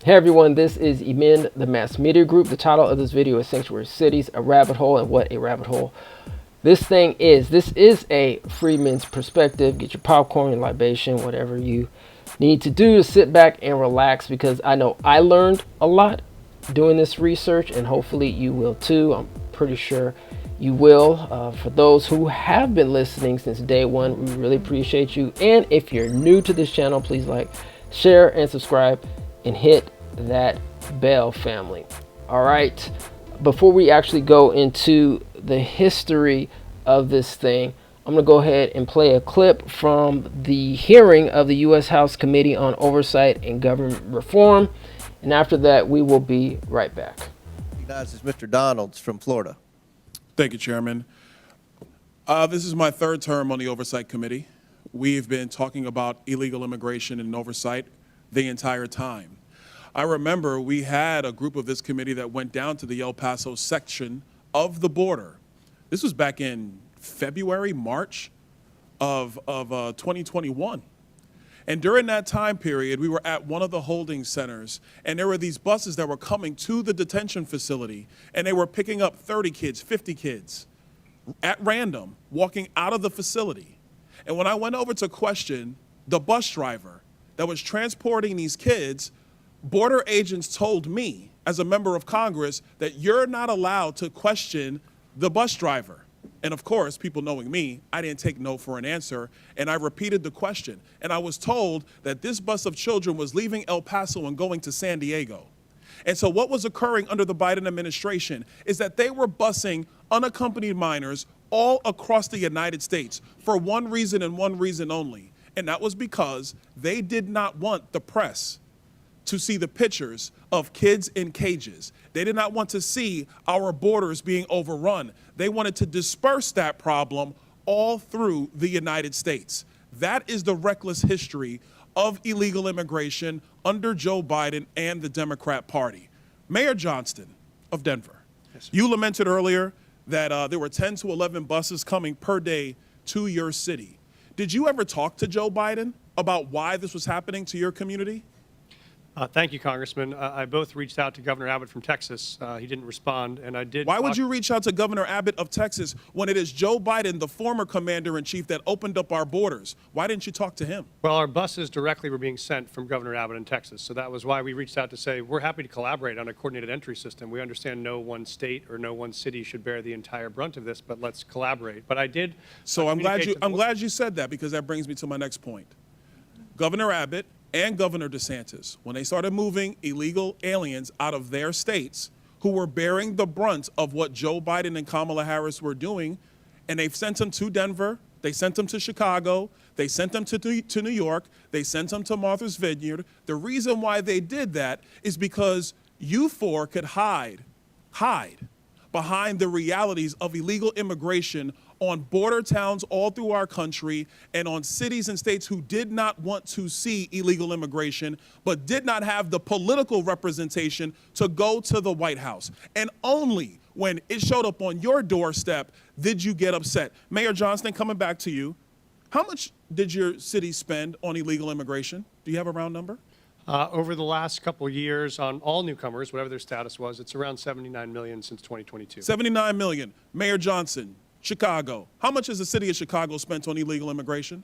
Hey everyone, this is Emin, the Mass Media Group. The title of this video is Sanctuary Cities, a Rabbit Hole, and what a rabbit hole this is a Freeman's perspective. Get your popcorn and libation, whatever you need to do to sit back and relax, because I know I learned a lot doing this research, and hopefully you will too. I'm pretty sure you will. For those who have been listening since day one, we really appreciate you. And if you're new to this channel, please like, share, and subscribe, and hit that bell, family. All right, before we actually go into the history of this thing, I'm going to go ahead and play a clip from the hearing of the U.S. House Committee on Oversight and Government Reform, and after that we will be right back. This is Mr. Donalds from Florida. Thank you, Chairman. This is my third term on the Oversight Committee. We've been talking about illegal immigration and oversight the entire time. I remember we had a group of this committee that went down to the El Paso section of the border. This was back in February, March of 2021. And during that time period, we were at one of the holding centers, and there were these buses that were coming to the detention facility, and they were picking up 30 kids, 50 kids at random, walking out of the facility. And when I went over to question the bus driver that was transporting these kids, border agents told me, as a member of Congress, that you're not allowed to question the bus driver. And of course, people knowing me, I didn't take no for an answer, and I repeated the question. And I was told that this bus of children was leaving El Paso and going to San Diego. And so what was occurring under the Biden administration is that they were busing unaccompanied minors all across the United States for one reason and one reason only. And that was because they did not want the press to see the pictures of kids in cages. They did not want to see our borders being overrun. They wanted to disperse that problem all through the United States. That is the reckless history of illegal immigration under Joe Biden and the Democrat Party. Mayor Johnston of Denver, yes, you lamented earlier that there were 10 to 11 buses coming per day to your city. Did you ever talk to Joe Biden about why this was happening to your community? Thank you, Congressman. I both reached out to Governor Abbott from Texas. He didn't respond, and I did. Why would you reach out to Governor Abbott of Texas when it is Joe Biden, the former commander-in-chief, that opened up our borders? Why didn't you talk to him? Well, our buses directly were being sent from Governor Abbott in Texas, so that was why we reached out to say we're happy to collaborate on a coordinated entry system. We understand no one state or no one city should bear the entire brunt of this, but let's collaborate. But I did. So I'm glad you said that, because that brings me to my next point. Governor Abbott and Governor DeSantis, when they started moving illegal aliens out of their states who were bearing the brunt of what Joe Biden and Kamala Harris were doing, and they've sent them to Denver, they sent them to Chicago, they sent them to New York, they sent them to Martha's Vineyard. The reason why they did that is because you four could hide behind the realities of illegal immigration on border towns all through our country and on cities and states who did not want to see illegal immigration, but did not have the political representation to go to the White House. And only when it showed up on your doorstep did you get upset. Mayor Johnston, coming back to you, how much did your city spend on illegal immigration? Do you have a round number? Over the last couple of years on all newcomers, whatever their status was, it's around $79 million since 2022. $79 million. Mayor Johnson, Chicago. How much has the city of Chicago spent on illegal immigration?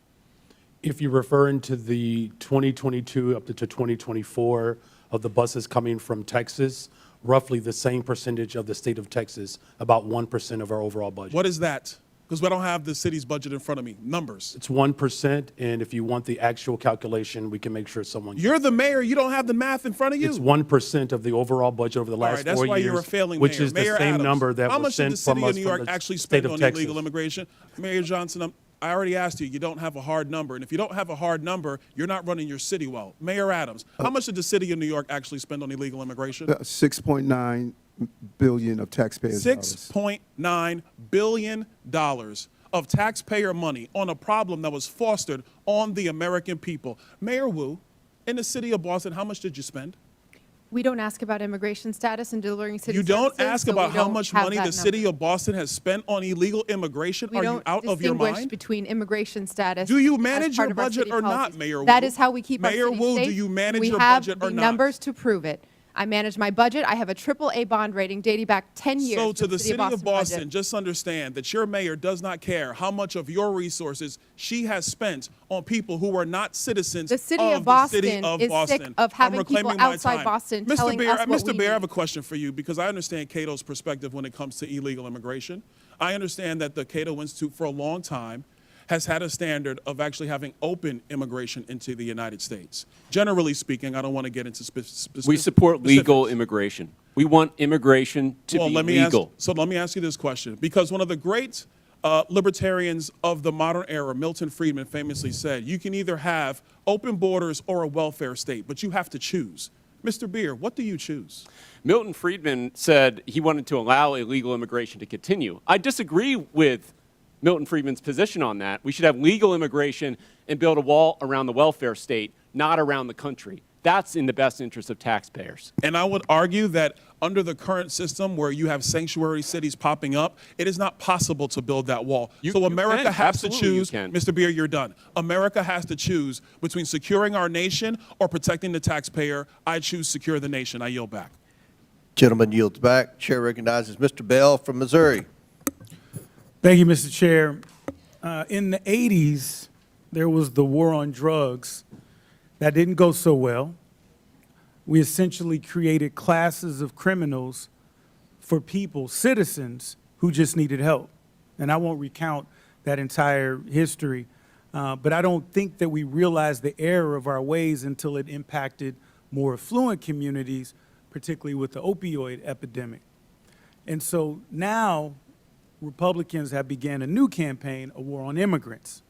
If you're referring to the 2022 up to 2024 of the buses coming from Texas, roughly the same percentage of the state of Texas, about 1% of our overall budget. What is that? Because we don't have the city's budget in front of me. Numbers. It's 1%, and if you want the actual calculation, we can make sure someone... You're the mayor. You don't have the math in front of you. It's 1% of the overall budget over the last 4 years. That's why you're a failing which mayor. is Mayor the same Adams, number that was sent from us from the state of Texas. How much did the city of New York actually spend on illegal immigration? Mayor Johnson, I already asked you. You don't have a hard number. And if you don't have a hard number, you're not running your city well. Mayor Adams, how much did the city of New York actually spend on illegal immigration? $6.9 billion of taxpayers' dollars. $6.9 billion of taxpayer money on a problem that was fostered on the American people. Mayor Wu, in the city of Boston, how much did you spend? We don't ask about immigration status and delivering city You don't services, ask so about we how don't much have money that the city number. of Boston has spent on illegal immigration? We Are you don't out of your distinguish mind? between immigration status. Do you as manage part your of our budget city or not, policies. Mayor Wu? That is how we keep Mayor our city Wu, safe. do you manage we your have budget or the not? numbers to prove it. I manage my budget. I have a AAA bond rating dating back 10 years. So for to the city of budget. Boston, just understand that your mayor does not care how much of your resources she has spent on people who are not citizens The city of of Boston the city of is Boston. sick of having I'm people reclaiming my outside time. Boston Mr. telling Bear, us what Mr. we Bear, I have need. a question for you because I understand Cato's perspective when it comes to illegal immigration. I understand that the Cato Institute for a long time has had a standard of actually having open immigration into the United States. Generally speaking, I don't want to get into specifics. We support legal immigration. We want immigration to be legal. Let me ask you this question, because one of the great libertarians of the modern era, Milton Friedman, famously said, you can either have open borders or a welfare state, but you have to choose. Mr. Beer, what do you choose? Milton Friedman said he wanted to allow illegal immigration to continue. I disagree with Milton Friedman's position on that. We should have legal immigration and build a wall around the welfare state, not around the country. That's in the best interest of taxpayers. And I would argue that under the current system where you have sanctuary cities popping up, it is not possible to build that wall. So America has to choose, Mr. Beer, you're done. America has to choose between securing our nation or protecting the taxpayer. I choose secure the nation. I yield back. Gentleman yields back. Chair recognizes Mr. Bell from Missouri. Thank you, Mr. Chair. In the 80s, there was the war on drugs. That didn't go so well. We essentially created classes of criminals for people, citizens, who just needed help. And I won't recount that entire history, but I don't think that we realized the error of our ways until it impacted more affluent communities, particularly with the opioid epidemic. And so now Republicans have began a new campaign, a war on immigrants.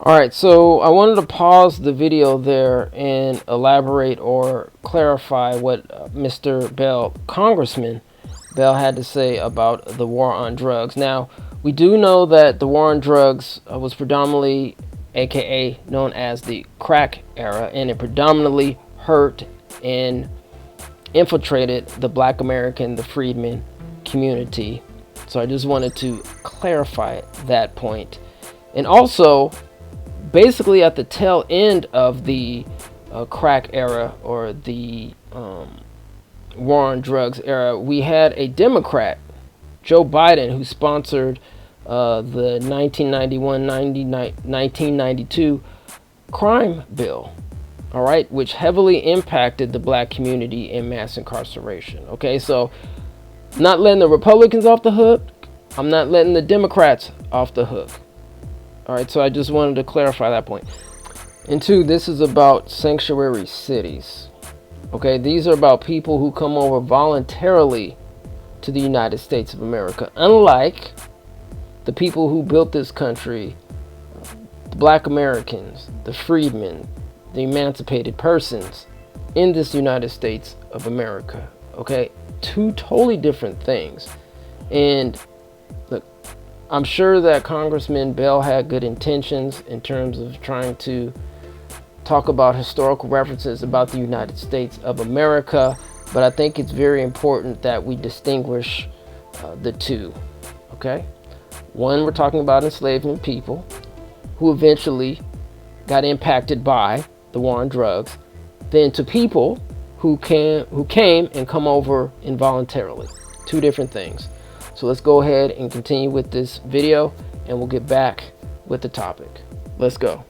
All right, so I wanted to pause the video there and elaborate or clarify what Mr. Bell, Congressman Bell, had to say about the war on drugs. Now, we do know that the war on drugs was predominantly, aka known as the crack era, and it predominantly hurt and infiltrated the Black American, the freedmen community. So I just wanted to clarify that point. And also, basically at the tail end of the crack era, or the war on drugs era, we had a Democrat, Joe Biden, who sponsored the 1991-1992 crime bill, all right, which heavily impacted the Black community in mass incarceration. Okay, so not letting the Republicans off the hook, I'm not letting the Democrats off the hook. All right, so I just wanted to clarify that point. And two, this is about sanctuary cities. Okay, these are about people who come over voluntarily to the United States of America. Unlike the people who built this country, the Black Americans, the freedmen, the emancipated persons in this United States of America. Okay, two totally different things. And look, I'm sure that Congressman Bell had good intentions in terms of trying to talk about historical references about the United States of America, but I think it's very important that we distinguish the two, okay? One, we're talking about enslavement people who eventually got impacted by the war on drugs, then to people who came and come over involuntarily. Two different things. So let's go ahead and continue with this video, and we'll get back with the topic. Let's go.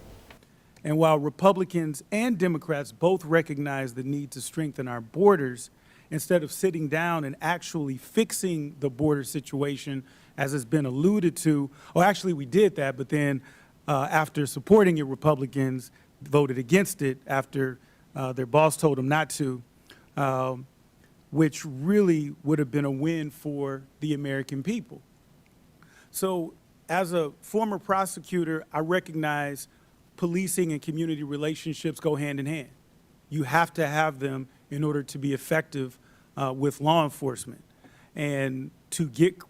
And while Republicans and Democrats both recognize the need to strengthen our borders, instead of sitting down and actually fixing the border situation, as has been alluded to, or actually we did that, but then after supporting it, Republicans voted against it after their boss told them not to, which really would have been a win for the American people. So as a former prosecutor, I recognize policing and community relationships go hand in hand. You have to have them in order to be effective with law enforcement. And to get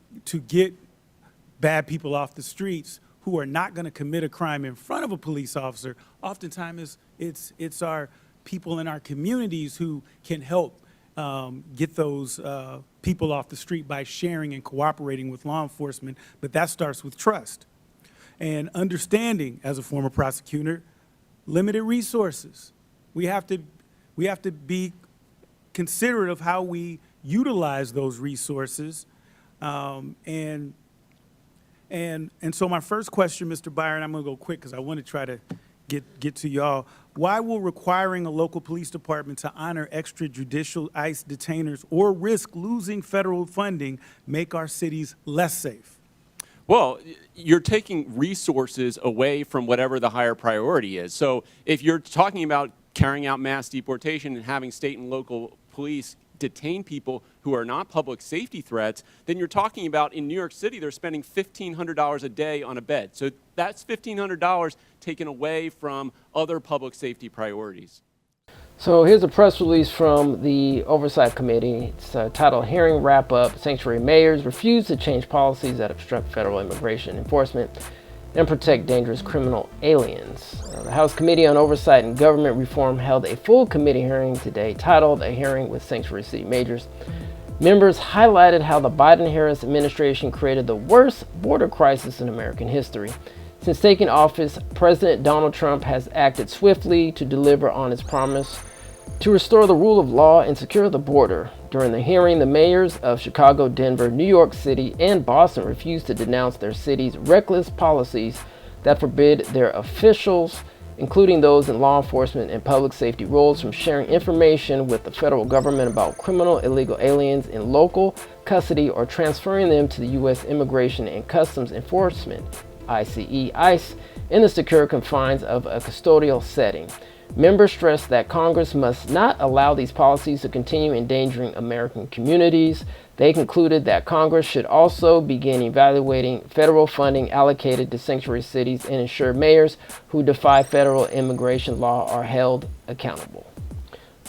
bad people off the streets who are not going to commit a crime in front of a police officer, oftentimes it's our people in our communities who can help get those people off the street by sharing and cooperating with law enforcement, but that starts with trust. And understanding, as a former prosecutor, limited resources. We have to be considerate of how we utilize those resources. And so my first question, Mr. Byron, I'm going to go quick because I want to try to get to y'all. Why will requiring a local police department to honor extrajudicial ICE detainers or risk losing federal funding make our cities less safe? Well, you're taking resources away from whatever the higher priority is. So if you're talking about carrying out mass deportation and having state and local police detain people who are not public safety threats, then you're talking about in New York City, they're spending $1,500 a day on a bed. So that's $1,500 taken away from other public safety priorities. So here's a press release from the Oversight Committee. It's titled Hearing Wrap Up. Sanctuary mayors refuse to change policies that obstruct federal immigration enforcement and protect dangerous criminal aliens. The House Committee on Oversight and Government Reform held a full committee hearing today titled A Hearing with Sanctuary City Mayors. Members highlighted how the Biden-Harris administration created the worst border crisis in American history. Since taking office, President Donald Trump has acted swiftly to deliver on his promise to restore the rule of law and secure the border. During the hearing, the mayors of Chicago, Denver, New York City, and Boston refused to denounce their city's reckless policies that forbid their officials, including those in law enforcement and public safety roles, from sharing information with the federal government about criminal illegal aliens in local custody or transferring them to the U.S. Immigration and Customs Enforcement, ICE, in the secure confines of a custodial setting. Members stressed that Congress must not allow these policies to continue endangering American communities. They concluded that Congress should also begin evaluating federal funding allocated to sanctuary cities and ensure mayors who defy federal immigration law are held accountable.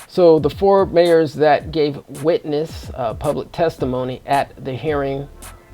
So the four mayors that gave witness public testimony at the hearing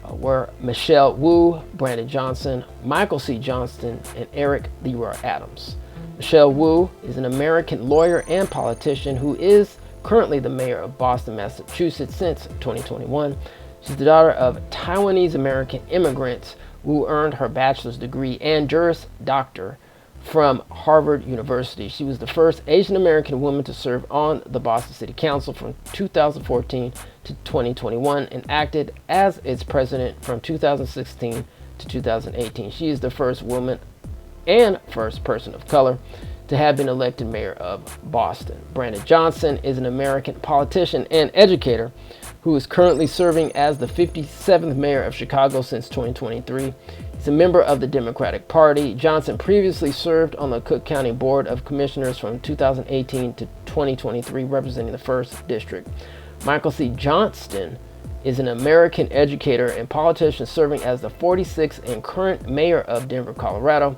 were Michelle Wu, Brandon Johnson, Michael C. Johnston, and Eric Leroy Adams. Michelle Wu is an American lawyer and politician who is currently the mayor of Boston, Massachusetts since 2021. She's the daughter of Taiwanese American immigrants who earned her bachelor's degree and Juris Doctor from Harvard University. She was the first Asian American woman to serve on the Boston City Council from 2014 to 2021 and acted as its president from 2016 to 2018. She is the first woman and first person of color to have been elected mayor of Boston. Brandon Johnson is an American politician and educator who is currently serving as the 57th mayor of Chicago since 2023. He's a member of the Democratic Party. Johnson previously served on the Cook County Board of Commissioners from 2018 to 2023, representing the 1st District. Michael C. Johnston is an American educator and politician serving as the 46th and current mayor of Denver, Colorado.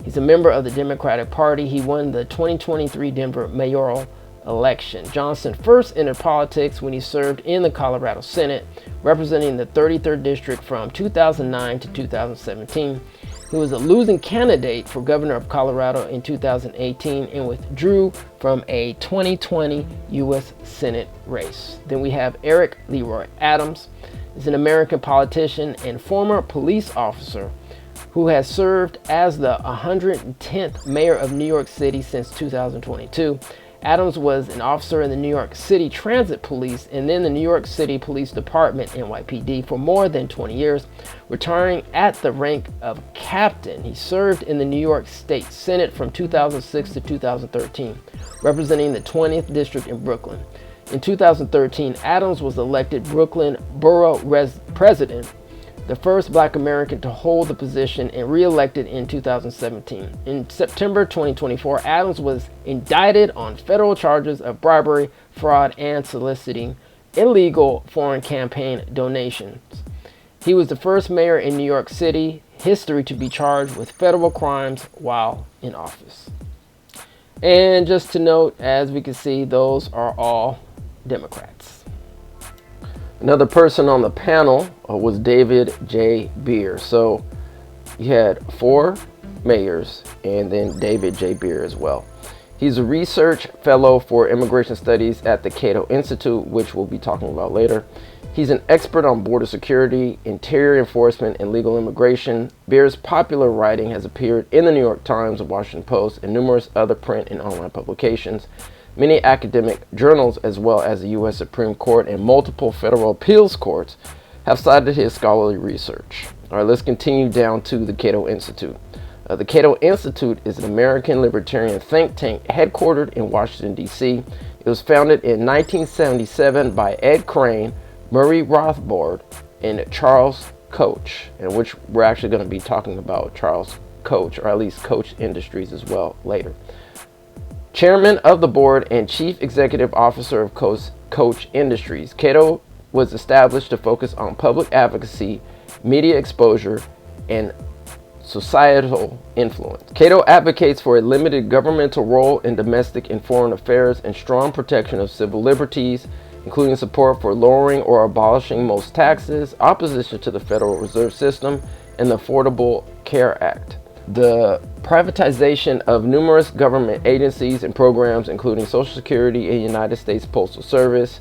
He's a member of the Democratic Party. He won the 2023 Denver mayoral election. Johnson first entered politics when he served in the Colorado Senate, representing the 33rd District from 2009 to 2017. He was a losing candidate for governor of Colorado in 2018 and withdrew from a 2020 U.S. Senate race. Then we have Eric Leroy Adams. He's an American politician and former police officer who has served as the 110th mayor of New York City since 2022. Adams was an officer in the New York City Transit Police and then the New York City Police Department, NYPD, for more than 20 years, retiring at the rank of captain. He served in the New York State Senate from 2006 to 2013, representing the 20th District in Brooklyn. In 2013, Adams was elected Brooklyn Borough President, the first Black American to hold the position, and re-elected in 2017. In September 2024, Adams was indicted on federal charges of bribery, fraud, and soliciting illegal foreign campaign donations. He was the first mayor in New York City history to be charged with federal crimes while in office. And just to note, as we can see, those are all Democrats. Another person on the panel was David J. Beer. So you had 4 mayors and then David J. Beer as well. He's a research fellow for immigration studies at the Cato Institute, which we'll be talking about later. He's an expert on border security, interior enforcement, and legal immigration. Beer's popular writing has appeared in the New York Times, the Washington Post, and numerous other print and online publications. Many academic journals, as well as the U.S. Supreme Court and multiple federal appeals courts, have cited his scholarly research. All right, let's continue down to the Cato Institute. The Cato Institute is an American libertarian think tank headquartered in Washington, D.C. It was founded in 1977 by Ed Crane, Murray Rothbard, and Charles Koch, in which we're actually going to be talking about Charles Koch, or at least Koch Industries as well later. Chairman of the board and chief executive officer of Koch Industries, Cato was established to focus on public advocacy, media exposure, and societal influence. Cato advocates for a limited governmental role in domestic and foreign affairs and strong protection of civil liberties, including support for lowering or abolishing most taxes, opposition to the Federal Reserve System, and the Affordable Care Act. The privatization of numerous government agencies and programs, including Social Security and United States Postal Service,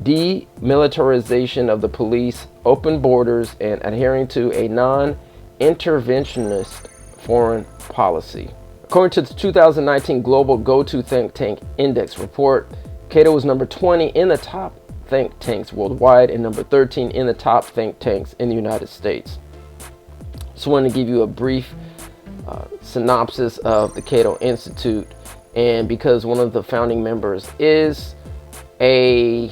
demilitarization of the police, open borders, and adhering to a non-interventionist foreign policy. According to the 2019 Global Go-To Think Tank Index report, Cato was number 20 in the top think tanks worldwide and number 13 in the top think tanks in the United States. Just wanted to give you a brief synopsis of the Cato Institute, and because one of the founding members is I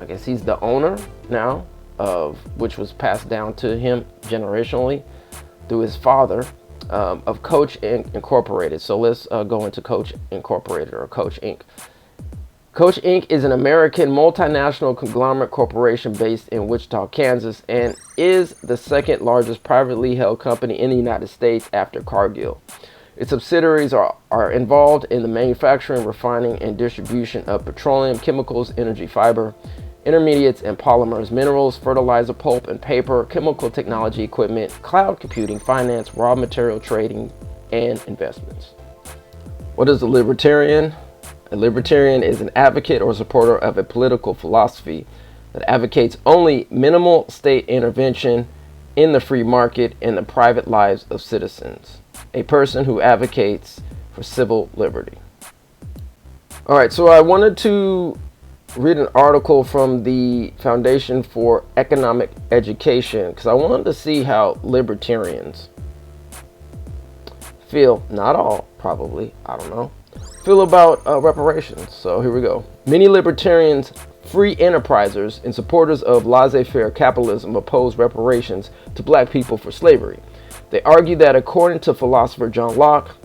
guess he's the owner now of, which was passed down to him generationally through his father, of Koch Incorporated. So let's go into Koch Incorporated, or Koch Inc. Koch Inc. is an American multinational conglomerate corporation based in Wichita, Kansas, and is the second largest privately held company in the United States after Cargill. Its subsidiaries are involved in the manufacturing, refining, and distribution of petroleum, chemicals, energy, fiber, intermediates and polymers, minerals, fertilizer, pulp and paper, chemical technology equipment, cloud computing, finance, raw material trading, and investments. What is a libertarian? A libertarian is an advocate or supporter of a political philosophy that advocates only minimal state intervention in the free market and the private lives of citizens. A person who advocates for civil liberty. All right, so I wanted to read an article from the Foundation for Economic Education because I wanted to see how libertarians feel, not all, probably, I don't know, feel about reparations. So here we go. Many libertarians, free enterprisers, and supporters of laissez-faire capitalism oppose reparations to black people for slavery. They argue that, according to philosopher John Locke,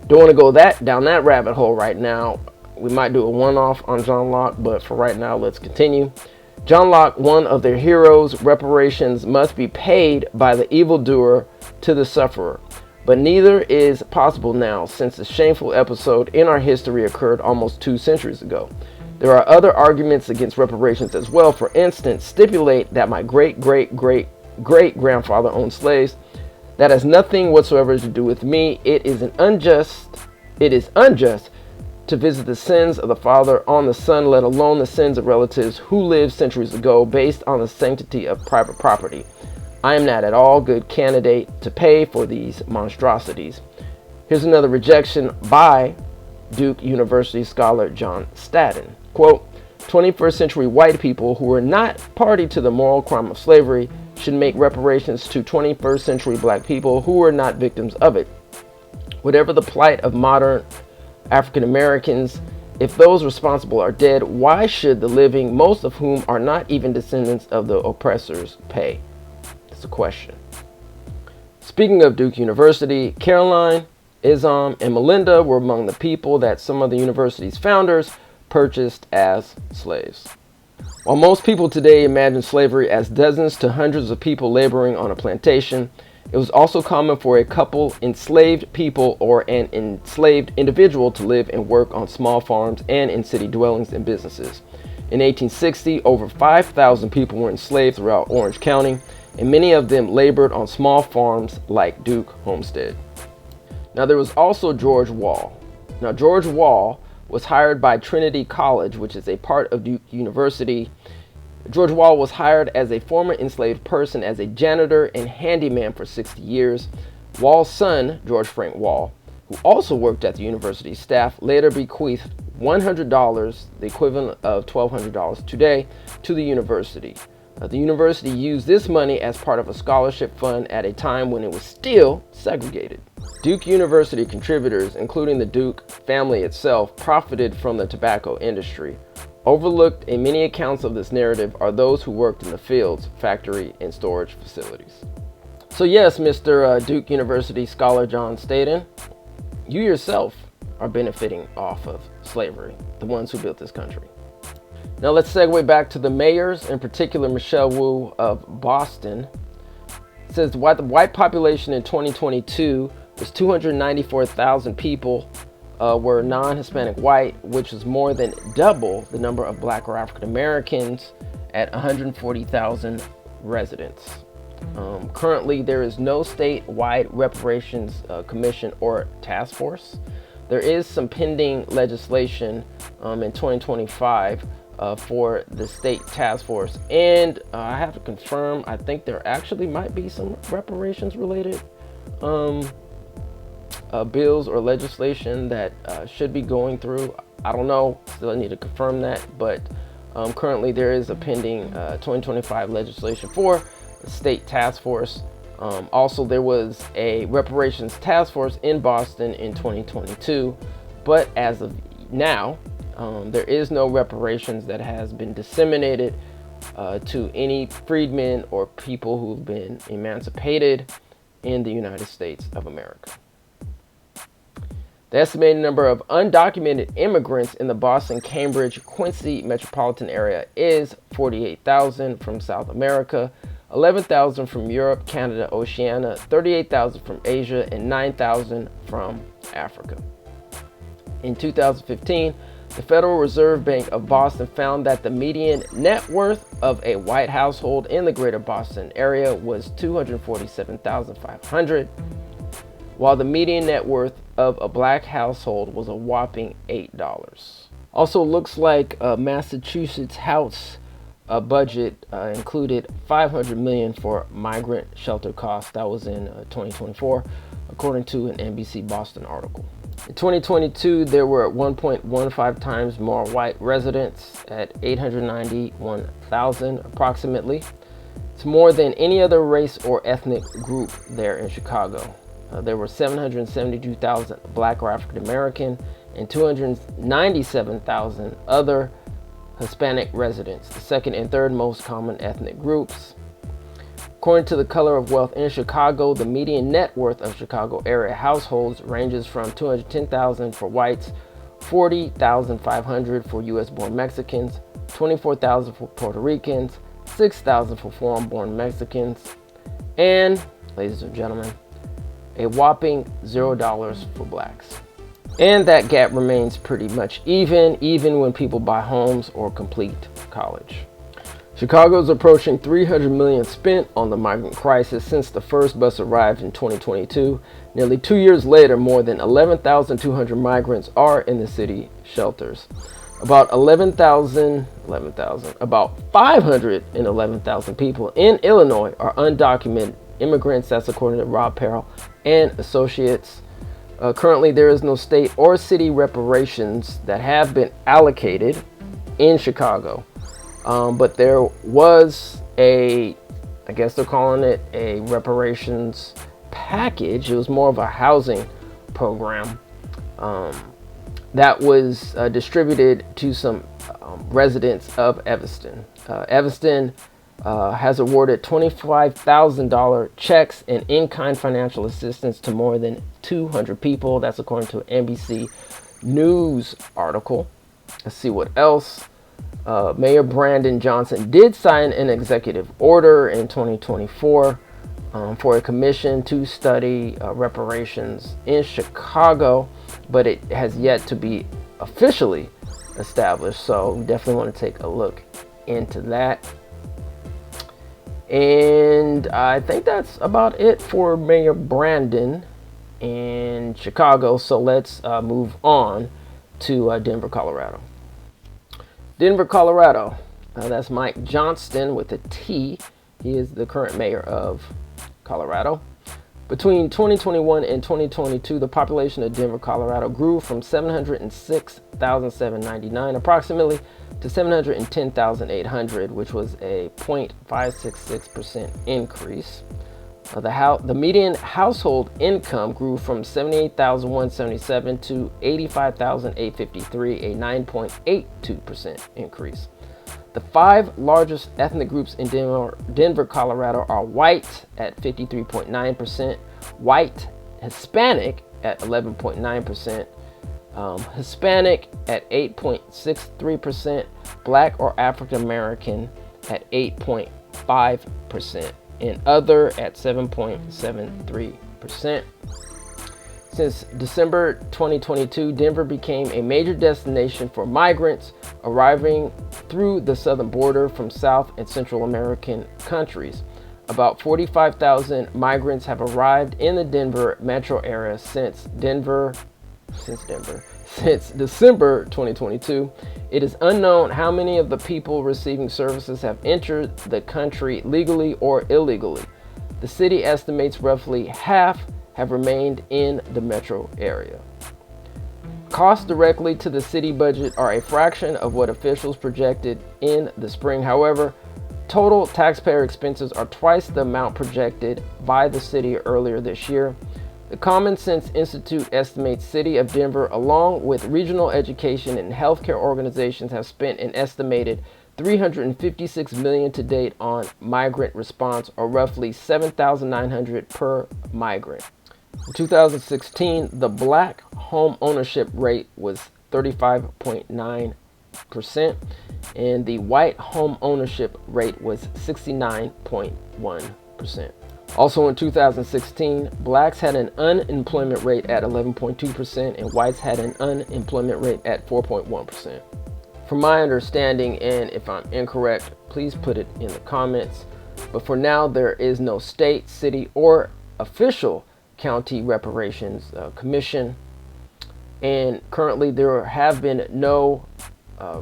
don't want to go down that rabbit hole right now. We might do a one-off on John Locke, but for right now, let's continue. John Locke, one of their heroes, reparations must be paid by the evildoer to the sufferer. But neither is possible now, since the shameful episode in our history occurred almost 2 centuries ago. There are other arguments against reparations as well. For instance, stipulate that my great-great-great-great-grandfather owned slaves. That has nothing whatsoever to do with me. It is unjust to visit the sins of the father on the son, let alone the sins of relatives who lived centuries ago, based on the sanctity of private property. I am not at all good candidate to pay for these monstrosities. Here's another rejection by Duke University scholar John Staden. Quote, 21st century white people who were not party to the moral crime of slavery should make reparations to 21st century black people who were not victims of it. Whatever the plight of modern African Americans, if those responsible are dead, why should the living, most of whom are not even descendants of the oppressors, pay? That's a question. Speaking of Duke University, Caroline, Isam, and Melinda were among the people that some of the university's founders purchased as slaves. While most people today imagine slavery as dozens to hundreds of people laboring on a plantation, it was also common for a couple enslaved people or an enslaved individual to live and work on small farms and in city dwellings and businesses. In 1860, over 5,000 people were enslaved throughout Orange County, and many of them labored on small farms like Duke Homestead. Now there was also George Wall. Now, George Wall was hired by Trinity College, which is a part of Duke University. George Wall was hired as a former enslaved person as a janitor and handyman for 60 years. Wall's son, George Frank Wall, who also worked at the university staff, later bequeathed $100, the equivalent of $1,200 today, to the university. The university used this money as part of a scholarship fund at a time when it was still segregated. Duke University contributors, including the Duke family itself, profited from the tobacco industry. Overlooked in many accounts of this narrative are those who worked in the fields, factory, and storage facilities. So yes, Mr. Duke University scholar John Staten, you yourself are benefiting off of slavery, the ones who built this country. Now let's segue back to the mayors, in particular Michelle Wu of Boston. It says the white population in 2022 was 294,000 people were non-Hispanic white, which is more than double the number of Black or African Americans at 140,000 residents. Currently, there is no statewide reparations commission or task force. There is some pending legislation in 2025 for the state task force, and I have to confirm, I think there actually might be some reparations related bills or legislation that should be going through. I don't know, still need to confirm that, but currently there is a pending 2025 legislation for the state task force. Also, there was a reparations task force in Boston in 2022, but as of now, there is no reparations that has been disseminated to any freedmen or people who've been emancipated in the United States of America. The estimated number of undocumented immigrants in the Boston, Cambridge, Quincy metropolitan area is 48,000 from South America, 11,000 from Europe, Canada, Oceania, 38,000 from Asia, and 9,000 from Africa. In 2015, the Federal Reserve Bank of Boston found that the median net worth of a white household in the greater Boston area was $247,500, while the median net worth of a black household was a whopping $8. Also looks like Massachusetts House budget included $500 million for migrant shelter costs. That was in 2024, according to an NBC Boston article. In 2022, there were 1.15 times more white residents at 891,000 approximately. It's more than any other race or ethnic group there in Chicago. There were 772,000 Black or African American and 297,000 other Hispanic residents, the second and third most common ethnic groups. According to the Color of Wealth in Chicago, the median net worth of Chicago area households ranges from $210,000 for whites, $40,500 for US-born Mexicans, $24,000 for Puerto Ricans, $6,000 for foreign-born Mexicans, and, ladies and gentlemen, a whopping $0 for blacks. And that gap remains pretty much even when people buy homes or complete college. Chicago is approaching $300 million spent on the migrant crisis since the first bus arrived in 2022. Nearly 2 years later, more than 11,200 migrants are in the city shelters. About 511,000 people in Illinois are undocumented immigrants. That's according to Rob Perrell and Associates. Currently, there is no state or city reparations that have been allocated in Chicago. But there was I guess they're calling it a reparations package. It was more of a housing program that was distributed to some residents of Evanston. Evanston has awarded $25,000 checks and in-kind financial assistance to more than 200 people. That's according to an NBC News article. Let's see what else. Mayor Brandon Johnson did sign an executive order in 2024 for a commission to study reparations in Chicago, but it has yet to be officially established. So we definitely want to take a look into that. And I think that's about it for Mayor Brandon in Chicago. So let's move on to Denver, Colorado. Denver, Colorado. That's Mike Johnston with a T. He is the current mayor of Colorado. Between 2021 and 2022, the population of Denver, Colorado grew from 706,799 approximately to 710,800, which was a 0.566% increase. The median household income grew from 78,177 to 85,853, a 9.82% increase. The 5 largest ethnic groups in Denver, Colorado are white at 53.9%, white Hispanic at 11.9%, Hispanic at 8.63%, Black or African American at 8.5%, and other at 7.73%. Since December 2022, Denver became a major destination for migrants arriving through the southern border from South and Central American countries. About 45,000 migrants have arrived in the Denver metro area since December 2022. It is unknown how many of the people receiving services have entered the country legally or illegally. The city estimates roughly half have remained in the metro area. Costs directly to the city budget are a fraction of what officials projected in the spring. However, total taxpayer expenses are twice the amount projected by the city earlier this year. The Common Sense Institute estimates City of Denver, along with regional education and healthcare organizations, have spent an estimated $356 million to date on migrant response, or roughly $7,900 per migrant. In 2016, the Black home ownership rate was 35.9%, and the white home ownership rate was 69.1%. Also in 2016, blacks had an unemployment rate at 11.2%, and whites had an unemployment rate at 4.1%. From my understanding, and if I'm incorrect, please put it in the comments, but for now there is no state, city, or official county reparations commission, and currently there have been no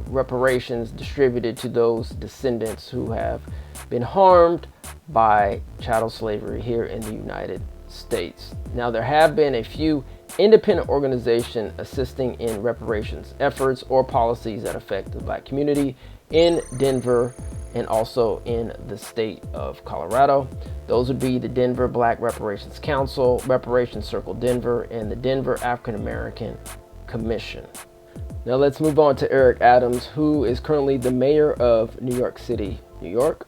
reparations distributed to those descendants who have been harmed by chattel slavery here in the United States. Now, there have been a few independent organizations assisting in reparations efforts or policies that affect the Black community in Denver and also in the state of Colorado. Those would be the Denver Black Reparations Council, Reparations Circle Denver, and the Denver African American Commission. Now let's move on to Eric Adams, who is currently the mayor of New York City, New York.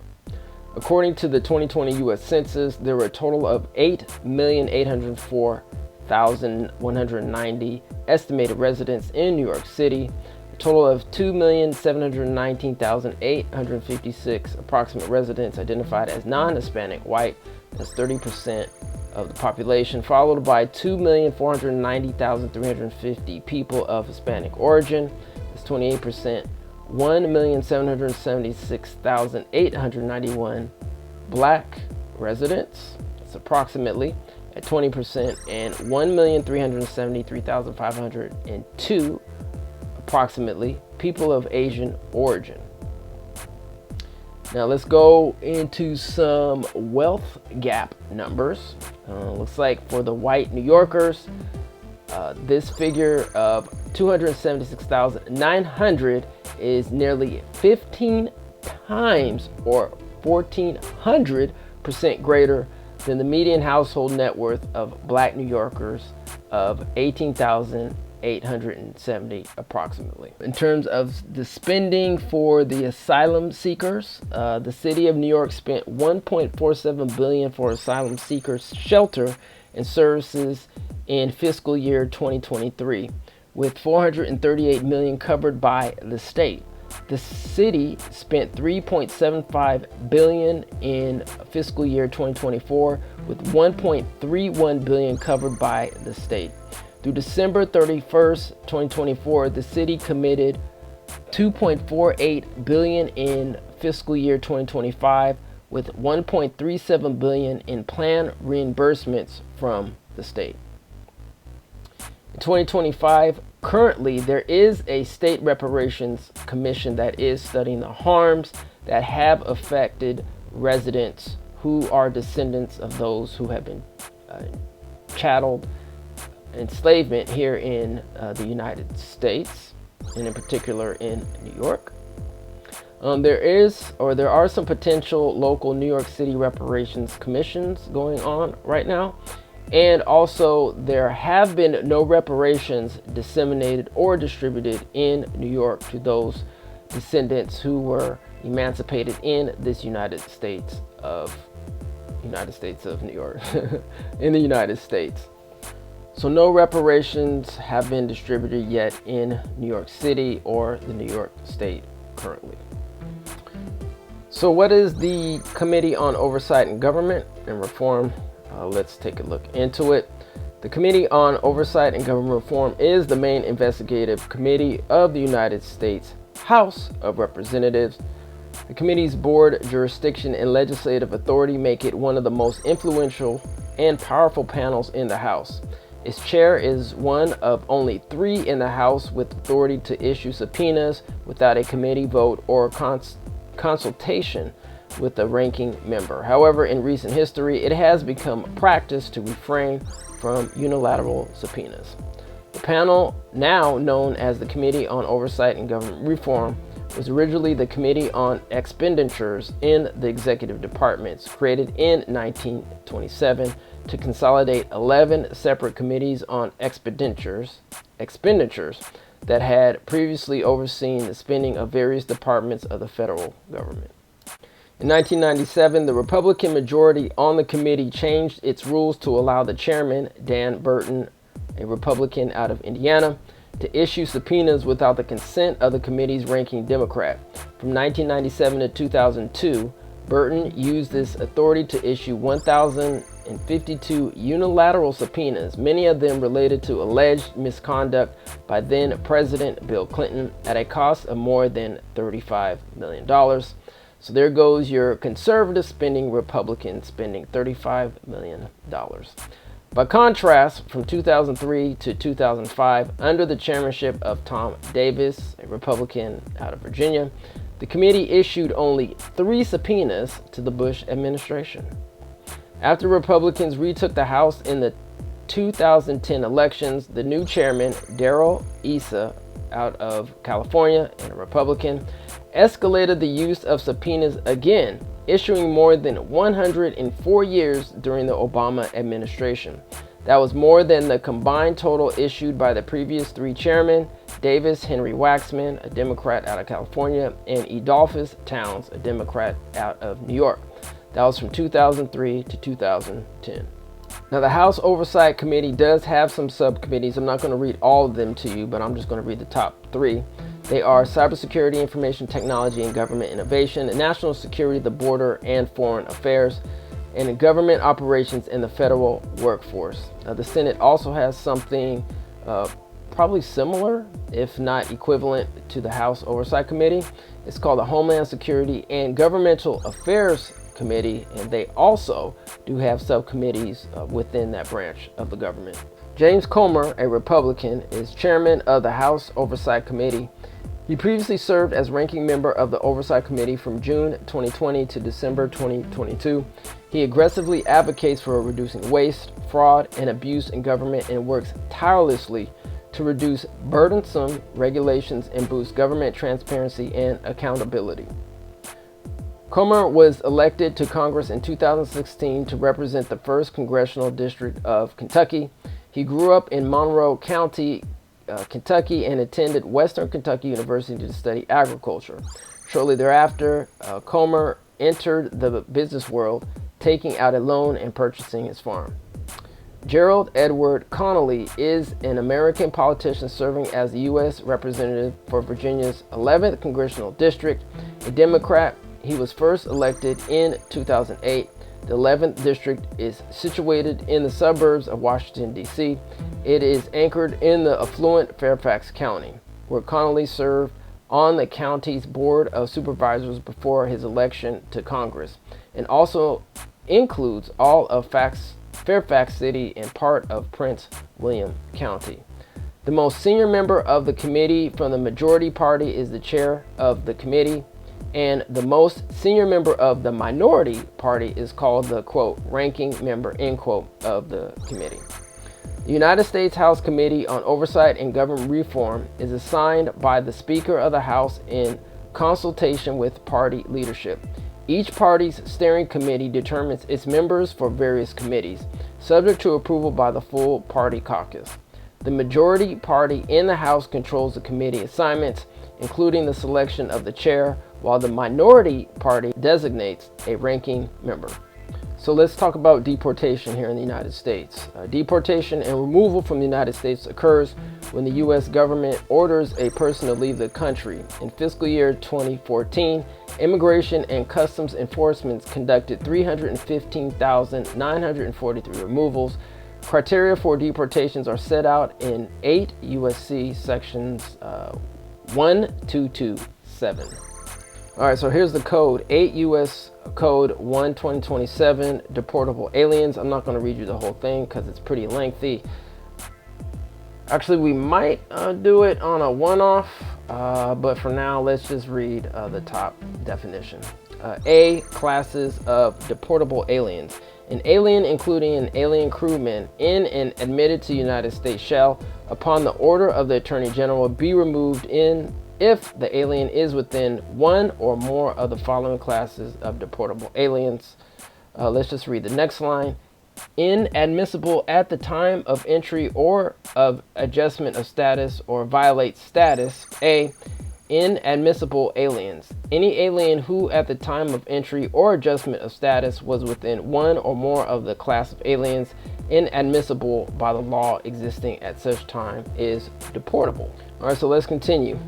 According to the 2020 U.S. Census, there were a total of 8,804,190 estimated residents in New York City. A total of 2,719,856 approximate residents identified as non-Hispanic white. That's 30% of the population, followed by 2,490,350 people of Hispanic origin. That's 28%. 1,776,891 Black residents. That's approximately at 20%, and 1,373,502 approximately people of Asian origin. Now let's go into some wealth gap numbers. Looks like for the white New Yorkers, this figure of 276,900 is nearly 15 times or 1,400% greater than the median household net worth of Black New Yorkers of 18,870 approximately. In terms of the spending for the asylum seekers, the city of New York spent $1.47 billion for asylum seekers shelter and services in fiscal year 2023, with $438 million covered by the state. The city spent $3.75 billion in fiscal year 2024, with $1.31 billion covered by the state. Through December 31st, 2024, the city committed $2.48 billion in fiscal year 2025, with $1.37 billion in planned reimbursements from the state. In 2025, currently, there is a state reparations commission that is studying the harms that have affected residents who are descendants of those who have been chatteled enslavement here in the United States, and in particular in New York. There are some potential local New York City reparations commissions going on right now. And also, there have been no reparations disseminated or distributed in New York to those descendants who were emancipated in this United States of New York, in the United States. So no reparations have been distributed yet in New York City or the New York State currently. So what is the Committee on Oversight and Government and Reform? Let's take a look into it. The Committee on Oversight and Government Reform is the main investigative committee of the United States House of Representatives. The committee's board, jurisdiction, and legislative authority make it one of the most influential and powerful panels in the House. Its chair is one of only 3 in the House with authority to issue subpoenas without a committee vote or consultation with the ranking member. However, in recent history, it has become practice to refrain from unilateral subpoenas. The panel, now known as the Committee on Oversight and Government Reform, was originally the Committee on Expenditures in the Executive Departments, created in 1927 to consolidate 11 separate committees on expenditures that had previously overseen the spending of various departments of the federal government. In 1997, the Republican majority on the committee changed its rules to allow the chairman, Dan Burton, a Republican out of Indiana, to issue subpoenas without the consent of the committee's ranking Democrat. From 1997 to 2002, Burton used this authority to issue 1,052 unilateral subpoenas, many of them related to alleged misconduct by then President Bill Clinton at a cost of more than $35 million. So there goes your conservative spending, Republican spending $35 million. By contrast, from 2003 to 2005, under the chairmanship of Tom Davis, a Republican out of Virginia, the committee issued only 3 subpoenas to the Bush administration. After Republicans retook the House in the 2010 elections, the new chairman, Darrell Issa, out of California and a Republican, escalated the use of subpoenas again, issuing more than 104 years during the Obama administration. That was more than the combined total issued by the previous 3 chairmen, Davis Henry Waxman, a Democrat out of California, and Edolphus Towns, a Democrat out of New York. That was from 2003 to 2010. Now, the House Oversight Committee does have some subcommittees. I'm not going to read all of them to you, but I'm just going to read the top 3. They are Cybersecurity, Information Technology, and Government Innovation, National Security, the Border, and Foreign Affairs, and Government Operations and the Federal Workforce. Now, the Senate also has something probably similar, if not equivalent, to the House Oversight Committee. It's called the Homeland Security and Governmental Affairs Committee, and they also do have subcommittees within that branch of the government. James Comer, a Republican, is chairman of the House Oversight Committee. He previously served as ranking member of the Oversight Committee from June 2020 to December 2022. He aggressively advocates for reducing waste, fraud, and abuse in government and works tirelessly to reduce burdensome regulations and boost government transparency and accountability. Comer was elected to Congress in 2016 to represent the 1st Congressional District of Kentucky. He grew up in Monroe County, Kentucky, and attended Western Kentucky University to study agriculture. Shortly thereafter, Comer entered the business world, taking out a loan and purchasing his farm. Gerald Edward Connolly is an American politician serving as the U.S. Representative for Virginia's 11th Congressional District, a Democrat. He was first elected in 2008. The 11th district is situated in the suburbs of Washington, D.C. It is anchored in the affluent Fairfax County, where Connolly served on the county's Board of Supervisors before his election to Congress, and also includes all of Fairfax City and part of Prince William County. The most senior member of the committee from the majority party is the chair of the committee, and the most senior member of the minority party is called the, quote, ranking member, end quote, of the committee. The United States House Committee on Oversight and Government Reform is assigned by the Speaker of the House in consultation with party leadership. Each party's steering committee determines its members for various committees, subject to approval by the full party caucus. The majority party in the House controls the committee assignments, including the selection of the chair, while the minority party designates a ranking member. So let's talk about deportation here in the United States. Deportation and removal from the United States occurs when the U.S. government orders a person to leave the country. In fiscal year 2014, Immigration and Customs Enforcement conducted 315,943 removals. Criteria for deportations are set out in 8 U.S.C. sections 1227. All right, so here's the code, 8 U.S. Code 1-2027, deportable aliens. I'm not going to read you the whole thing because it's pretty lengthy. Actually, we might do it on a one-off, but for now, let's just read the top definition. A, classes of deportable aliens. An alien, including an alien crewman, in and admitted to the United States shall, upon the order of the Attorney General, be removed if the alien is within one or more of the following classes of deportable aliens. Let's just read the next line. Inadmissible at the time of entry or of adjustment of status or violate status. A, inadmissible aliens. Any alien who at the time of entry or adjustment of status was within one or more of the class of aliens inadmissible by the law existing at such time is deportable. All right, so let's continue.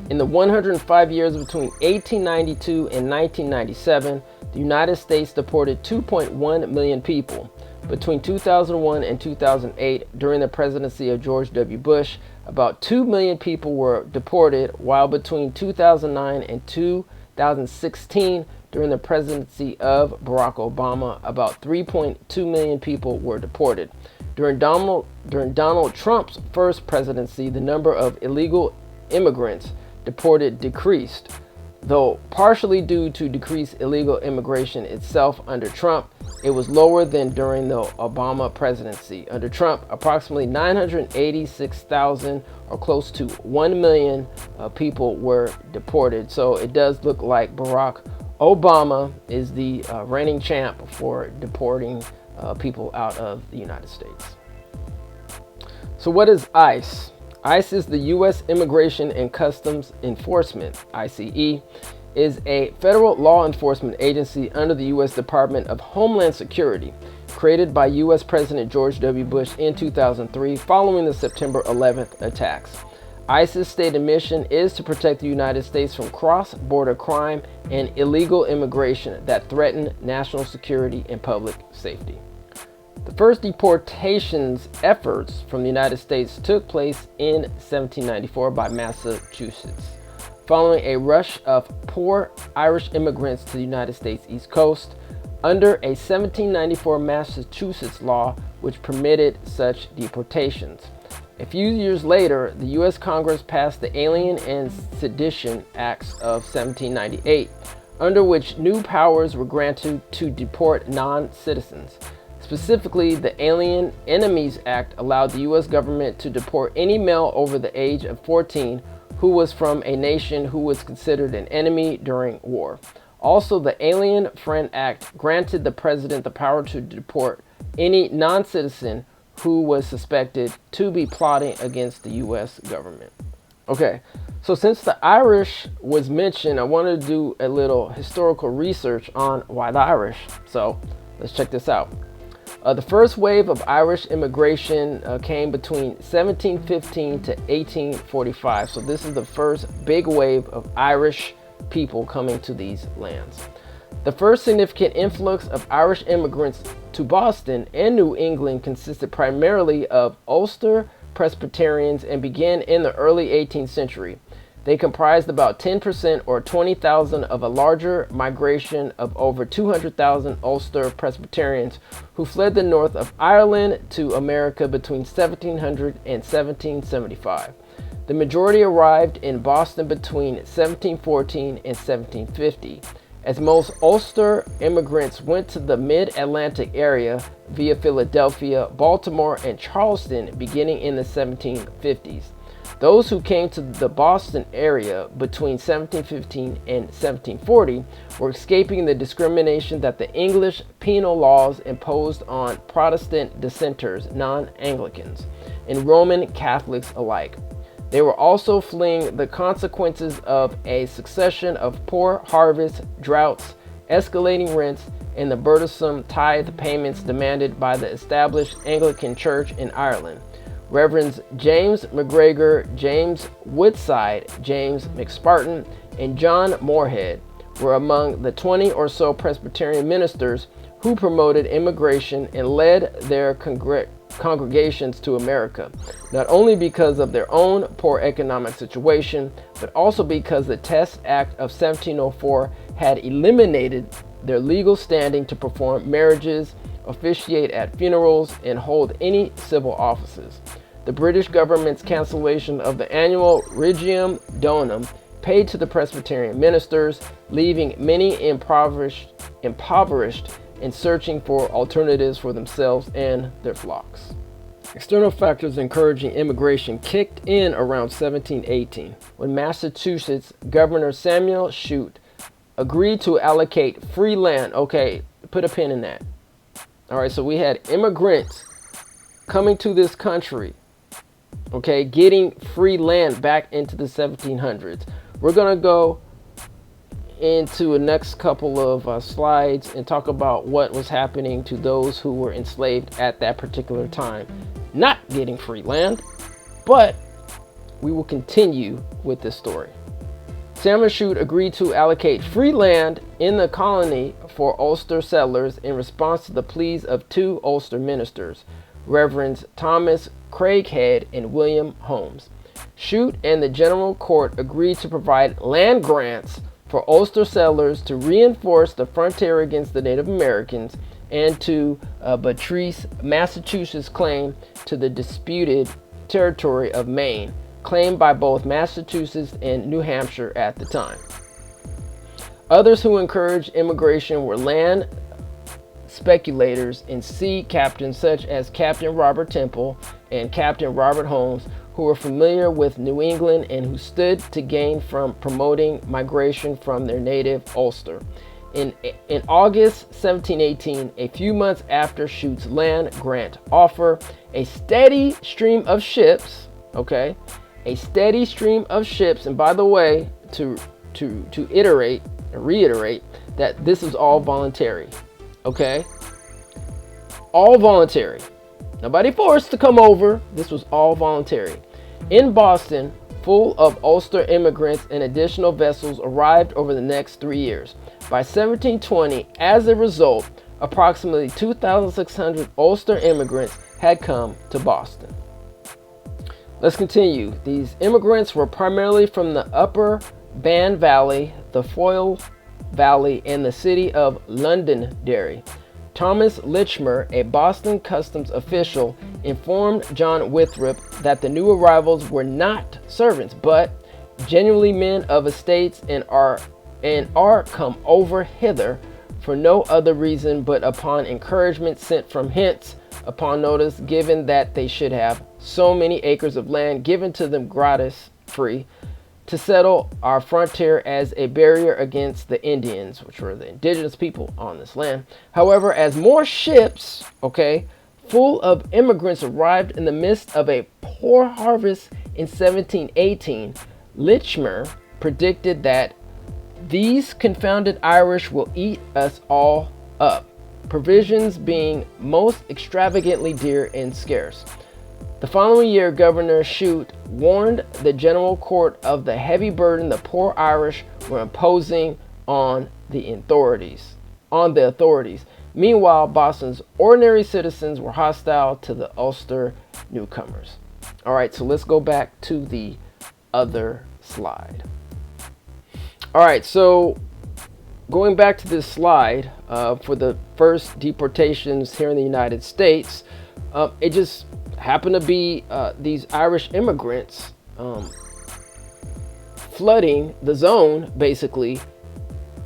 In the 105 years between 1892 and 1997, the United States deported 2.1 million people. Between 2001 and 2008, during the presidency of George W. Bush, about 2 million people were deported, while between 2009 and 2016, during the presidency of Barack Obama, about 3.2 million people were deported. During Donald Trump's first presidency, the number of illegal immigrants deported decreased, though partially due to decreased illegal immigration itself under Trump. It was lower than during the Obama presidency. Under Trump, approximately 986,000 or close to 1 million people were deported. So it does look like Barack Obama is the reigning champ for deporting people out of the United States. So what is ICE? ICE is the U.S. Immigration and Customs Enforcement, ICE, is a federal law enforcement agency under the U.S. Department of Homeland Security, created by U.S. President George W. Bush in 2003 following the September 11th attacks. ICE's stated mission is to protect the United States from cross-border crime and illegal immigration that threaten national security and public safety. The first deportations efforts from the United States took place in 1794 by Massachusetts, following a rush of poor Irish immigrants to the United States East Coast under a 1794 Massachusetts law which permitted such deportations. A few years later, the U.S. Congress passed the Alien and Sedition Acts of 1798, under which new powers were granted to deport non-citizens. Specifically, the Alien Enemies Act allowed the U.S. government to deport any male over the age of 14 who was from a nation who was considered an enemy during war. Also, the Alien Friend Act granted the president the power to deport any non-citizen who was suspected to be plotting against the U.S. government. Okay, so since the Irish was mentioned, I wanted to do a little historical research on why the Irish. So let's check this out. The first wave of Irish immigration came between 1715 to 1845. So this is the first big wave of Irish people coming to these lands. The first significant influx of Irish immigrants to Boston and New England consisted primarily of Ulster Presbyterians and began in the early 18th century. They comprised about 10% or 20,000 of a larger migration of over 200,000 Ulster Presbyterians who fled the north of Ireland to America between 1700 and 1775. The majority arrived in Boston between 1714 and 1750, as most Ulster immigrants went to the mid-Atlantic area via Philadelphia, Baltimore, and Charleston beginning in the 1750s. Those who came to the Boston area between 1715 and 1740 were escaping the discrimination that the English penal laws imposed on Protestant dissenters, non-Anglicans, and Roman Catholics alike. They were also fleeing the consequences of a succession of poor harvests, droughts, escalating rents, and the burdensome tithe payments demanded by the established Anglican Church in Ireland. Reverends James McGregor, James Woodside, James McSpartan, and John Moorhead were among the 20 or so Presbyterian ministers who promoted immigration and led their congregations to America, not only because of their own poor economic situation, but also because the Test Act of 1704 had eliminated their legal standing to perform marriages, officiate at funerals, and hold any civil offices. The British government's cancellation of the annual Regium Donum paid to the Presbyterian ministers, leaving many impoverished and searching for alternatives for themselves and their flocks. External factors encouraging immigration kicked in around 1718, when Massachusetts Governor Samuel Shute agreed to allocate free land. Okay, put a pin in that. All right, so we had immigrants coming to this country, okay, getting free land back into the 1700s. We're going to go into the next couple of slides and talk about what was happening to those who were enslaved at that particular time, not getting free land, but we will continue with this story. Samuel Shute agreed to allocate free land in the colony for Ulster settlers in response to the pleas of two Ulster ministers, Reverends Thomas Craighead and William Holmes. Shute and the General Court agreed to provide land grants for Ulster settlers to reinforce the frontier against the Native Americans and to buttress Massachusetts' claim to the disputed territory of Maine, claimed by both Massachusetts and New Hampshire at the time. Others who encouraged immigration were land speculators and sea captains such as Captain Robert Temple and Captain Robert Holmes, who were familiar with New England and who stood to gain from promoting migration from their native Ulster. In August 1718, a few months after Shute's land grant offer, a steady stream of ships, okay, a steady stream of ships, and by the way, to reiterate that this is all voluntary, okay? All voluntary. Nobody forced to come over. This was all voluntary. In Boston, full of Ulster immigrants and additional vessels arrived over the next 3 years. By 1720, as a result, approximately 2,600 Ulster immigrants had come to Boston. Let's continue. These immigrants were primarily from the Upper Bann Valley, the Foyle Valley, and the city of Londonderry. Thomas Litchmer, a Boston customs official, informed John Winthrop that the new arrivals were not servants, but genuinely men of estates and are come over hither for no other reason but upon encouragement sent from hence, upon notice given that they should have so many acres of land given to them gratis, free, to settle our frontier as a barrier against the Indians, which were the indigenous people on this land. However, as more ships, okay, full of immigrants arrived in the midst of a poor harvest in 1718, Litchmer predicted that these confounded Irish will eat us all up, provisions being most extravagantly dear and scarce. The following year, Governor Shute warned the General Court of the heavy burden the poor Irish were imposing on the authorities. Meanwhile, Boston's ordinary citizens were hostile to the Ulster newcomers. All right, so let's go back to the other slide. All right, so going back to this slide, for the first deportations here in the United States, it just happened to be these Irish immigrants flooding the zone, basically,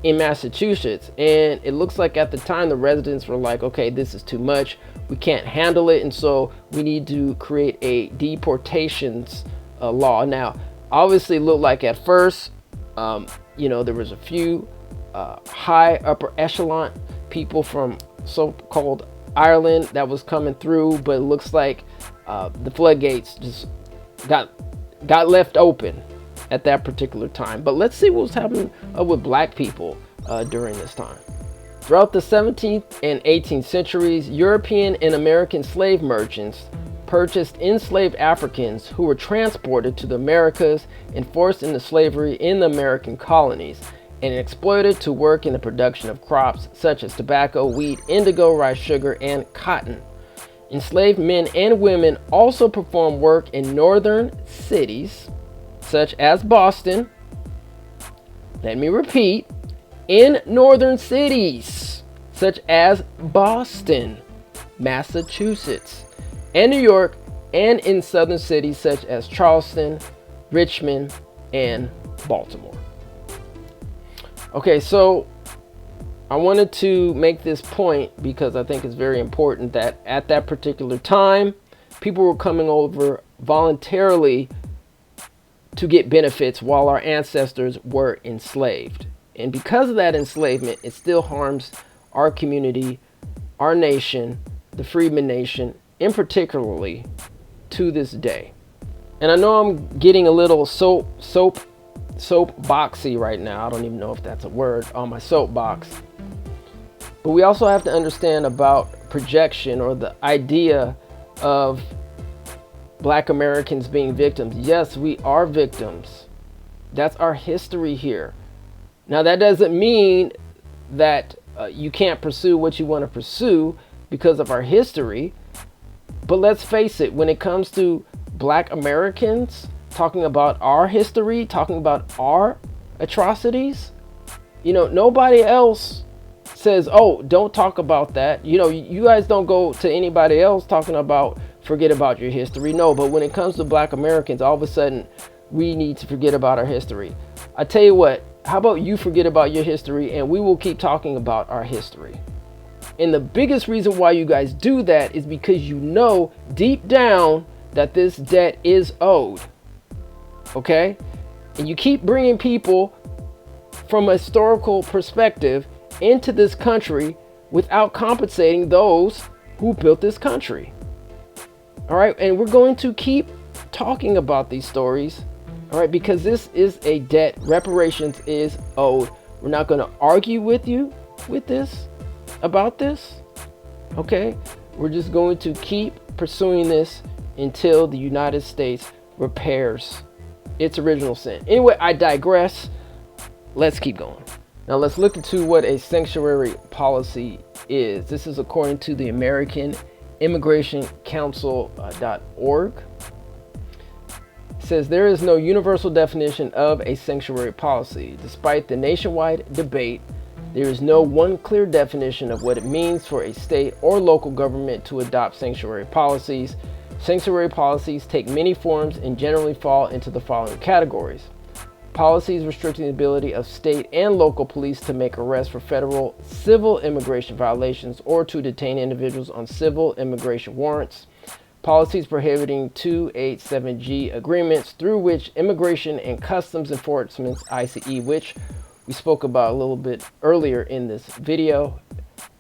in Massachusetts. And it looks like at the time the residents were like, okay, this is too much, we can't handle it, and so we need to create a deportations law. Now, obviously, it looked like at first, you know, there was a few high upper echelon people from so-called Ireland that was coming through, but it looks like the floodgates just got left open at that particular time. But let's see what's happening with black people during this time. Throughout the 17th and 18th centuries, European and American slave merchants purchased enslaved Africans who were transported to the Americas and forced into slavery in the American colonies and exploited to work in the production of crops such as tobacco, wheat, indigo, rice, sugar, and cotton. Enslaved men and women also performed work in northern cities such as Boston. Let me repeat, in northern cities such as Boston, Massachusetts, and New York, and in southern cities such as Charleston, Richmond, and Baltimore. Okay, so I wanted to make this point because I think it's very important that at that particular time, people were coming over voluntarily to get benefits while our ancestors were enslaved. And because of that enslavement, it still harms our community, our nation, the Freedmen Nation, in particularly to this day. And I know I'm getting a little soapboxy right now. I don't even know if that's a word on my soapbox. But we also have to understand about projection, or the idea of Black Americans being victims. Yes, we are victims. That's our history here. Now, that doesn't mean that you can't pursue what you want to pursue because of our history. But let's face it, when it comes to Black Americans talking about our history, talking about our atrocities, you know, nobody else says, oh, don't talk about that. You know, you guys don't go to anybody else talking about forget about your history. No, but when it comes to Black Americans, all of a sudden we need to forget about our history. I tell you what, how about you forget about your history and we will keep talking about our history. And the biggest reason why you guys do that is because you know deep down that this debt is owed. Okay? And you keep bringing people from a historical perspective into this country without compensating those who built this country. All right? And we're going to keep talking about these stories. All right? Because this is a debt. Reparations is owed. We're not going to argue with you with this, about this. Okay? We're just going to keep pursuing this until the United States repairs its original sin. Anyway, I digress. Let's keep going. Now let's look into what a sanctuary policy is. This is according to the American Immigration Council.org. It says there is no universal definition of a sanctuary policy. Despite the nationwide debate, there is no one clear definition of what it means for a state or local government to adopt sanctuary policies. Sanctuary policies take many forms and generally fall into the following categories. Policies restricting the ability of state and local police to make arrests for federal civil immigration violations or to detain individuals on civil immigration warrants. Policies prohibiting 287G agreements through which Immigration and Customs Enforcement, ICE, which we spoke about a little bit earlier in this video,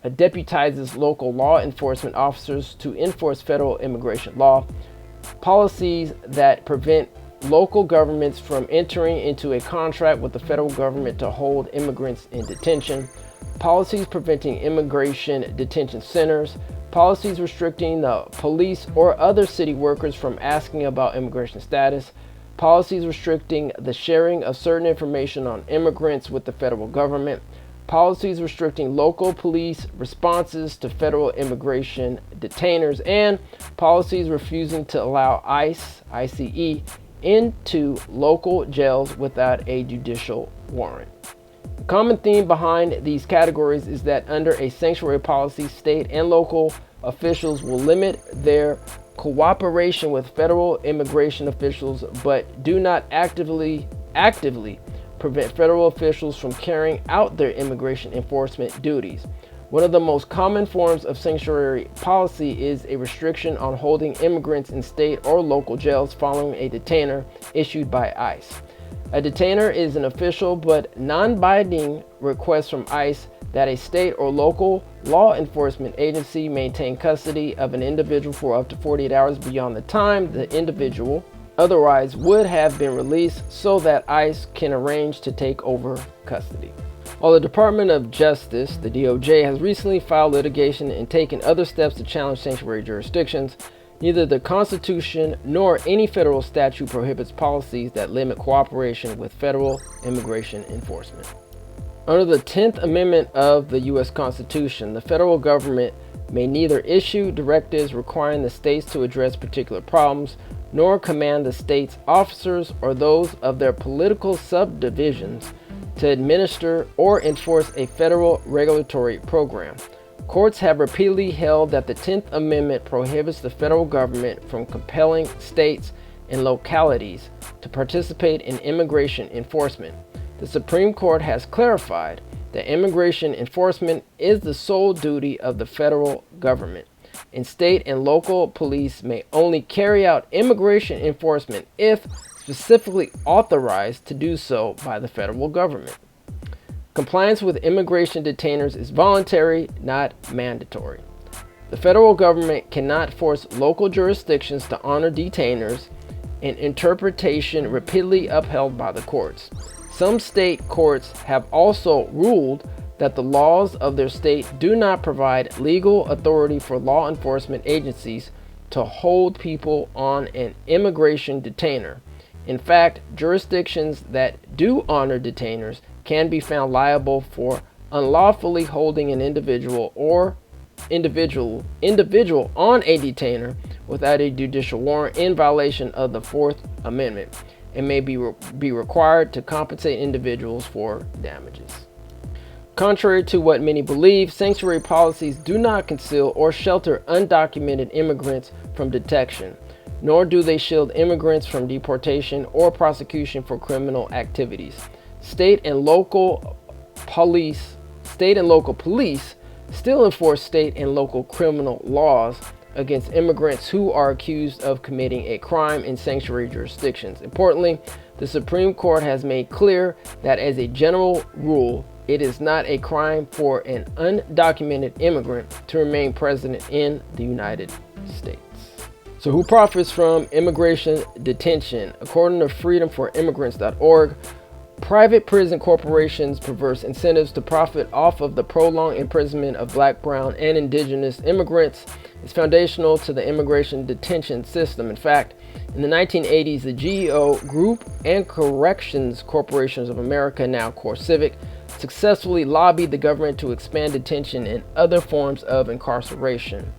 deputizes local law enforcement officers to enforce federal immigration law. Policies that prevent local governments from entering into a contract with the federal government to hold immigrants in detention. Policies preventing immigration detention centers. Policies restricting the police or other city workers from asking about immigration status. Policies restricting the sharing of certain information on immigrants with the federal government. Policies restricting local police responses to federal immigration detainers, and policies refusing to allow ICE into local jails without a judicial warrant. The common theme behind these categories is that under a sanctuary policy, state and local officials will limit their cooperation with federal immigration officials, but do not actively prevent federal officials from carrying out their immigration enforcement duties. One of the most common forms of sanctuary policy is a restriction on holding immigrants in state or local jails following a detainer issued by ICE. A detainer is an official but non-binding request from ICE that a state or local law enforcement agency maintain custody of an individual for up to 48 hours beyond the time the individual otherwise would have been released, so that ICE can arrange to take over custody. While the Department of Justice, the DOJ, has recently filed litigation and taken other steps to challenge sanctuary jurisdictions, neither the Constitution nor any federal statute prohibits policies that limit cooperation with federal immigration enforcement. Under the 10th Amendment of the U.S. Constitution, the federal government may neither issue directives requiring the states to address particular problems, nor command the state's officers or those of their political subdivisions to administer or enforce a federal regulatory program. Courts have repeatedly held that the 10th Amendment prohibits the federal government from compelling states and localities to participate in immigration enforcement. The Supreme Court has clarified that immigration enforcement is the sole duty of the federal government, and state and local police may only carry out immigration enforcement if specifically authorized to do so by the federal government. Compliance with immigration detainers is voluntary, not mandatory. The federal government cannot force local jurisdictions to honor detainers, an interpretation repeatedly upheld by the courts. Some state courts have also ruled that the laws of their state do not provide legal authority for law enforcement agencies to hold people on an immigration detainer. In fact, jurisdictions that do honor detainers can be found liable for unlawfully holding an individual on a detainer without a judicial warrant in violation of the Fourth Amendment, and may be required to compensate individuals for damages. Contrary to what many believe, sanctuary policies do not conceal or shelter undocumented immigrants from detection, nor do they shield immigrants from deportation or prosecution for criminal activities. State and local police still enforce state and local criminal laws against immigrants who are accused of committing a crime in sanctuary jurisdictions. Importantly, the Supreme Court has made clear that as a general rule, it is not a crime for an undocumented immigrant to remain present in the United States. So who profits from immigration detention? According to freedomforimmigrants.org, private prison corporations perverse incentives to profit off of the prolonged imprisonment of Black, brown, and indigenous immigrants is foundational to the immigration detention system. In fact, in the 1980s, the GEO Group and Corrections Corporations of America, now CoreCivic, successfully lobbied the government to expand detention and other forms of incarceration.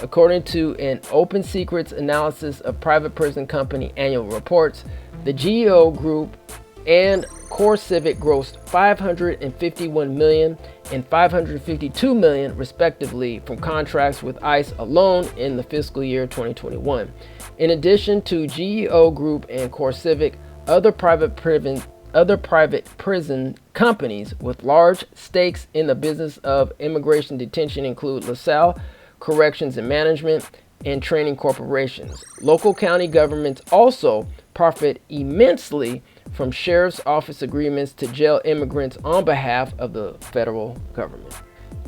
According to an Open Secrets analysis of private prison company annual reports, the GEO Group and CoreCivic grossed $551 million and $552 million respectively from contracts with ICE alone in the fiscal year 2021. In addition to GEO Group and CoreCivic, other private prison companies with large stakes in the business of immigration detention include LaSalle Corrections and Management and Training Corporations. Local county governments also profit immensely from sheriff's office agreements to jail immigrants on behalf of the federal government.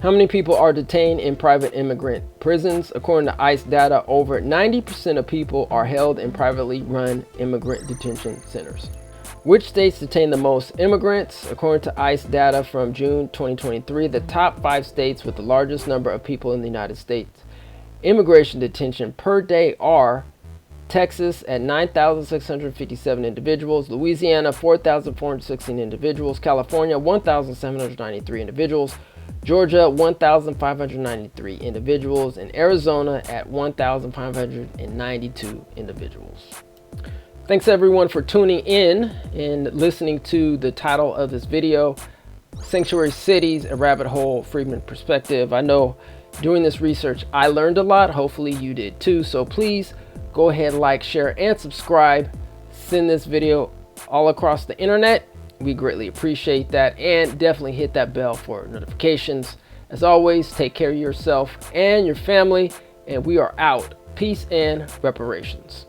How many people are detained in private immigrant prisons? According to ICE data, over 90% of people are held in privately run immigrant detention centers. Which states detain the most immigrants? According to ICE data from June 2023, the top 5 states with the largest number of people in the United States immigration detention per day are Texas at 9,657 individuals, Louisiana 4,416 individuals, California 1,793 individuals, Georgia 1,593 individuals, and Arizona at 1,592 individuals. Thanks everyone for tuning in and listening to the title of this video, Sanctuary Cities, a Rabbit Hole Freedmen Perspective. I know doing this research, I learned a lot. Hopefully you did too. So please go ahead, like, share, and subscribe. Send this video all across the internet. We greatly appreciate that. And definitely hit that bell for notifications. As always, take care of yourself and your family. And we are out. Peace and reparations.